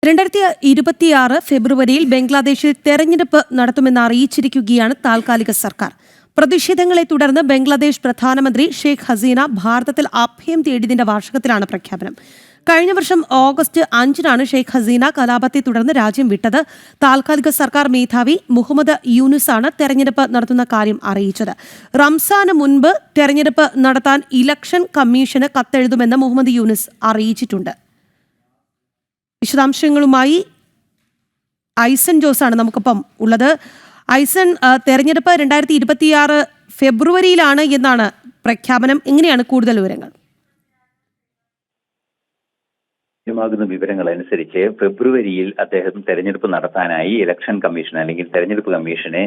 2026 ഫെബ്രുവരിയിൽ ബംഗ്ലാദേശിൽ തെരഞ്ഞെടുപ്പ് നടത്തുമെന്ന് അറിയിച്ചിരിക്കുകയാണ് താൽക്കാലിക സർക്കാർ. പ്രതിഷേധങ്ങളെ തുടർന്ന് ബംഗ്ലാദേശ് പ്രധാനമന്ത്രി ഷെയ്ഖ് ഹസീന ഭാരതത്തിൽ അഭയം തേടിയതിന്റെ വാർഷികത്തിലാണ് പ്രഖ്യാപനം. കഴിഞ്ഞ വർഷം ഓഗസ്റ്റ് 5-നാണ് ഷെയ്ഖ് ഹസീന കലാപത്തെ തുടർന്ന് രാജ്യം വിട്ടത്. താൽക്കാലിക സർക്കാർ മേധാവി മുഹമ്മദ് യൂനുസാണ് തെരഞ്ഞെടുപ്പ് നടത്തുന്ന കാര്യം അറിയിച്ചത്. റംസാന് മുൻപ് തെരഞ്ഞെടുപ്പ് നടത്താൻ ഇലക്ഷൻ കമ്മീഷന് കത്തെഴുതുമെന്ന് മുഹമ്മദ് യൂനുസ് അറിയിച്ചിട്ടുണ്ട്. വിശദാംശങ്ങളുമായി ഐസൻ ജോസാണ് നമുക്കൊപ്പം ഉള്ളത്. ഐസൻ, തെരഞ്ഞെടുപ്പ് 2026 ഫെബ്രുവരിയിലാണ് എന്നാണ് പ്രഖ്യാപനം. എങ്ങനെയാണ് കൂടുതൽ വിവരങ്ങൾ? ലഭ്യമാകുന്ന വിവരങ്ങൾ അനുസരിച്ച് ഫെബ്രുവരിയിൽ അദ്ദേഹം തെരഞ്ഞെടുപ്പ് നടത്താനായി ഇലക്ഷൻ കമ്മീഷൻ അല്ലെങ്കിൽ തെരഞ്ഞെടുപ്പ് കമ്മീഷനെ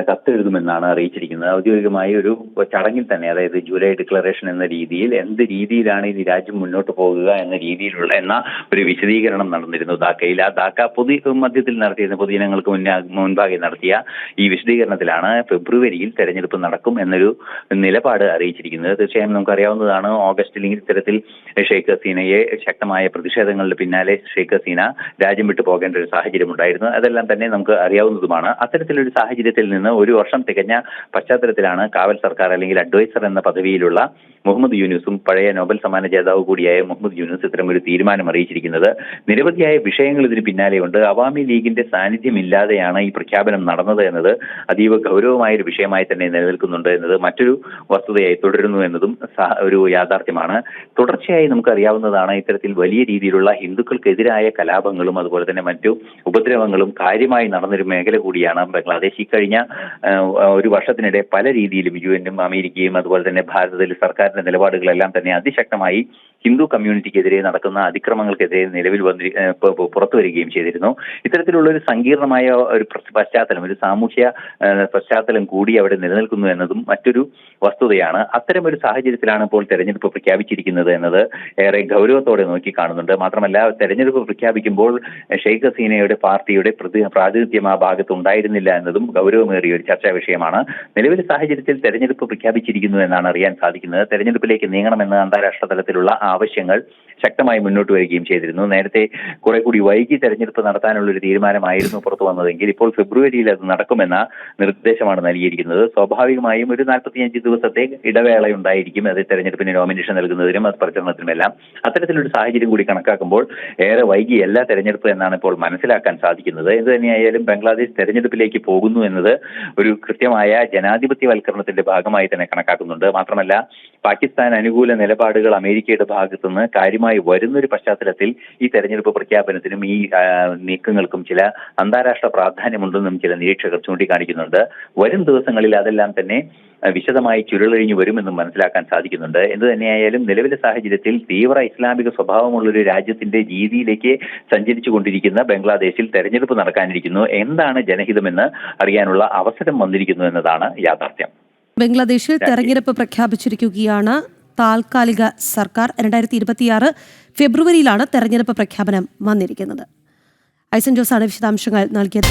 കത്തെഴുതുമെന്നാണ് അറിയിച്ചിരിക്കുന്നത്. ഔദ്യോഗികമായ ഒരു ചടങ്ങിൽ തന്നെ, അതായത് ജൂലൈ ഡിക്ലറേഷൻ എന്ന രീതിയിൽ എന്ത് രീതിയിലാണ് ഈ രാജ്യം മുന്നോട്ട് പോകുക എന്ന രീതിയിലുള്ള ഒരു വിശദീകരണം നടന്നിരുന്നു ധാക്കയിൽ. ആ ധാക്ക പൊതുമധ്യത്തിൽ നടത്തിയിരുന്ന പൊതുജനങ്ങൾക്ക് മുൻപാകെ നടത്തിയ ഈ വിശദീകരണത്തിലാണ് ഫെബ്രുവരിയിൽ തെരഞ്ഞെടുപ്പ് നടക്കും എന്നൊരു നിലപാട് അറിയിച്ചിരിക്കുന്നത്. തീർച്ചയായും നമുക്കറിയാവുന്നതാണ്, ഓഗസ്റ്റിൽ ഇത്തരത്തിൽ ഷെയ്ഖ് ഹസീനയെ ശക്തമായ പ്രതിഷേധങ്ങളുടെ പിന്നാലെ ഷെയ്ഖ് ഹസീന രാജ്യം വിട്ടു പോകേണ്ട ഒരു സാഹചര്യം ഉണ്ടായിരുന്നു. അതെല്ലാം തന്നെ നമുക്ക് അറിയാവുന്നതുമാണ്. അത്തരത്തിലൊരു സാഹചര്യത്തിൽ നിന്ന് ഒരു വർഷം തികഞ്ഞ പശ്ചാത്തലത്തിലാണ് കാവൽ സർക്കാർ അല്ലെങ്കിൽ അഡ്വൈസർ എന്ന പദവിയിലുള്ള മുഹമ്മദ് യൂനുസും പഴയ നോബൽ സമ്മാന ജേതാവ് കൂടിയായ മുഹമ്മദ് യൂനുസ് ഇത്തരം ഒരു തീരുമാനം അറിയിച്ചിരിക്കുന്നത്. നിരവധിയായ വിഷയങ്ങൾ ഇതിന് പിന്നാലെയുണ്ട്. അവാമി ലീഗിന്റെ സാന്നിധ്യമില്ലാതെയാണ് ഈ പ്രഖ്യാപനം നടന്നത് എന്നത് അതീവ ഗൗരവമായ ഒരു വിഷയമായി തന്നെ നിലനിൽക്കുന്നുണ്ട് എന്നത് മറ്റൊരു വസ്തുതയായി തുടരുന്നു എന്നതും ഒരു യാഥാർത്ഥ്യമാണ്. തുടർച്ചയായി നമുക്കറിയാവുന്നതാണ്, ഇത്തരത്തിൽ വലിയ രീതിയിലുള്ള ഹിന്ദുക്കൾക്കെതിരായ കലാപങ്ങളും അതുപോലെ തന്നെ മറ്റു ഉപദ്രവങ്ങളും കാര്യമായി നടന്നൊരു മേഖല കൂടിയാണ് ബംഗ്ലാദേശ്. കഴിഞ്ഞ ഒരു വർഷത്തിനിടെ പല രീതിയിലും UN-ഉം അമേരിക്കയും അതുപോലെ തന്നെ ഭാരതത്തിൽ സർക്കാരിന്റെ നിലപാടുകളെല്ലാം തന്നെ അതിശക്തമായി ഹിന്ദു കമ്മ്യൂണിറ്റിക്കെതിരെ നടക്കുന്ന അതിക്രമങ്ങൾക്കെതിരെ നിലവിൽ പുറത്തു വരികയും ചെയ്തിരുന്നു. ഇത്തരത്തിലുള്ള ഒരു സങ്കീർണമായ ഒരു പശ്ചാത്തലം, ഒരു സാമൂഹ്യ പശ്ചാത്തലം കൂടി അവിടെ നിലനിൽക്കുന്നു എന്നതും മറ്റൊരു വസ്തുതയാണ്. അത്തരം ഒരു സാഹചര്യത്തിലാണ് ഇപ്പോൾ തെരഞ്ഞെടുപ്പ് പ്രഖ്യാപിച്ചിരിക്കുന്നത് എന്നത് ഏറെ ഗൗരവത്തോടെ നോക്കി കാണുന്നുണ്ട്. മാത്രമല്ല, തെരഞ്ഞെടുപ്പ് പ്രഖ്യാപിക്കുമ്പോൾ ഷെയ്ഖ് ഹസീനയുടെ പാർട്ടിയുടെ പ്രാതിനിധ്യം ആ ഭാഗത്ത് ഉണ്ടായിരുന്നില്ല എന്നതും ഗൗരവമേറിയ ഒരു ചർച്ചാ വിഷയമാണ്. നിലവിലെ സാഹചര്യത്തിൽ തെരഞ്ഞെടുപ്പ് പ്രഖ്യാപിച്ചിരിക്കുന്നു എന്നാണ് അറിയാൻ സാധിക്കുന്നത്. തെരഞ്ഞെടുപ്പിലേക്ക് നീങ്ങണമെന്ന് അന്താരാഷ്ട്ര തലത്തിലുള്ള ആവശ്യങ്ങൾ ശക്തമായി മുന്നോട്ട് വരികയും ചെയ്തിരുന്നു. നേരത്തെ കുറെ കൂടി വൈകി തെരഞ്ഞെടുപ്പ് നടത്താനുള്ള ഒരു തീരുമാനമായിരുന്നു പുറത്തു വന്നതെങ്കിൽ ഇപ്പോൾ ഫെബ്രുവരിയിൽ അത് നടക്കുമെന്ന നിർദ്ദേശമാണ് നൽകിയിരിക്കുന്നത്. സ്വാഭാവികമായും ഒരു 45 ദിവസത്തെ ഇടവേള ഉണ്ടായിരിക്കും അത് തെരഞ്ഞെടുപ്പിന് നോമിനേഷൻ നൽകുന്നതിനും അത് പ്രചരണത്തിനുമെല്ലാം. അത്തരത്തിലൊരു സാഹചര്യം കൂടി കണക്കാക്കുമ്പോൾ ഏറെ വൈകിയല്ല തെരഞ്ഞെടുപ്പ് എന്നാണ് ഇപ്പോൾ മനസ്സിലാക്കാൻ സാധിക്കുന്നത്. എന്ത് തന്നെയായാലും ബംഗ്ലാദേശ് തെരഞ്ഞെടുപ്പിലേക്ക് പോകുന്നു എന്നത് ഒരു കൃത്യമായ ജനാധിപത്യവൽക്കരണത്തിന്റെ ഭാഗമായി തന്നെ കണക്കാക്കുന്നുണ്ട്. മാത്രമല്ല, പാകിസ്ഥാൻ അനുകൂല നിലപാടുകൾ അമേരിക്കയുടെ ഭാഗത്തുനിന്ന് കാര്യമായി വരുന്നൊരു പശ്ചാത്തലത്തിൽ ഈ തെരഞ്ഞെടുപ്പ് പ്രഖ്യാപനത്തിനും ഈ നീക്കങ്ങൾക്കും ചില അന്താരാഷ്ട്ര പ്രാധാന്യമുണ്ടെന്നും ചില നിരീക്ഷകർ ചൂണ്ടിക്കാണിക്കുന്നുണ്ട്. വരും ദിവസങ്ങളിൽ അതെല്ലാം തന്നെ വിശദമായി ചുരുളഴിഞ്ഞു വരുമെന്നും മനസ്സിലാക്കാൻ സാധിക്കുന്നുണ്ട്. എന്ത് തന്നെയായാലും നിലവിലെ സാഹചര്യത്തിൽ തീവ്ര ഇസ്ലാമിക സ്വഭാവമുള്ളൊരു രാജ്യത്തിന്റെ രീതിയിലേക്ക് സഞ്ചരിച്ചു കൊണ്ടിരിക്കുന്ന ബംഗ്ലാദേശിൽ തെരഞ്ഞെടുപ്പ് നടക്കാനിരിക്കുന്നു. എന്താണ് ജനഹിതമെന്ന് അറിയാനുള്ള അവസരം വന്നിരിക്കുന്നു എന്നതാണ് യാഥാർത്ഥ്യം. ബംഗ്ലാദേശിൽ തെരഞ്ഞെടുപ്പ് പ്രഖ്യാപിച്ചിരിക്കുകയാണ് താൽക്കാലിക സർക്കാർ. 2026 ഫെബ്രുവരിയിലാണ് തെരഞ്ഞെടുപ്പ് പ്രഖ്യാപനം വന്നിരിക്കുന്നത്. ഐസൻ ജോസാണ് വിശദാംശങ്ങൾ നൽകിയത്.